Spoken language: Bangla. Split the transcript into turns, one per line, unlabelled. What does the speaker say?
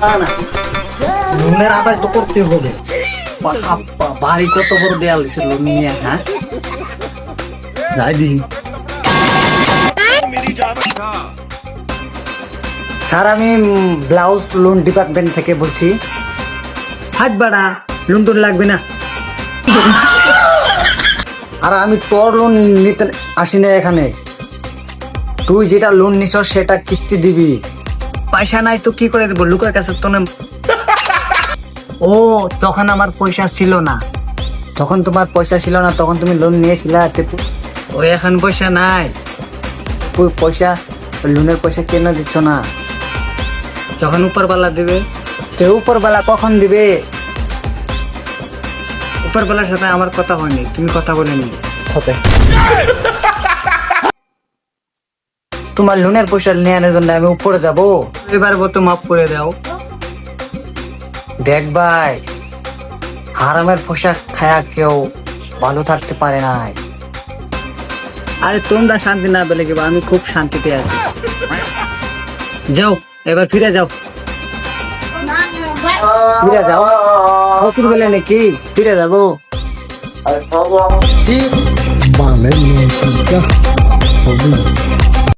না লোনের আদায় তো করতে হবে। বাড়ি কত বড় দেয়াল দিছে লোন নিয়ে, হ্যাঁ যাই দি। স্যার আমি ব্লাউজ লোন ডিপার্টমেন্ট থেকে বলছি। হাত বাড়া, লোন টোন লাগবে না। আর আমি তোর লোন নিতে আসি না এখানে, তুই যেটা লোন নিছ সেটা কিস্তি দিবি। পয়সা নাই তো কি করে দেবো, লোকের কাছে তো না। ও তখন আমার পয়সা ছিল না, তখন তোমার পয়সা ছিল না, তখন তুমি লোন নিয়েছিলা। ওই এখন পয়সা নাই, তুই পয়সা লোনের পয়সা কেন দিচ্ছ না? যখন উপরওয়ালা দিবে। তো উপরওয়ালা কখন দিবে? উপরওয়ালার সাথে আমার কথা হয়নি, তুমি কথা বলেনি সাথে। তোমার লোনের পয়সা নেওয়ার জন্য আমি উপরে যাব, এবার তো মাফ করে দাও। দেখ ভাই, হারামের পয়সা খায়া কেউ ভালো থাকতে পারে না। আরে তোমরা শান্তি না পেলে কেবা, আমি খুব শান্তিতে আছি। যাও এবার ফিরে যাও, ফিরে যাও। ফকির বলে নাকি ফিরে যাবো? মানে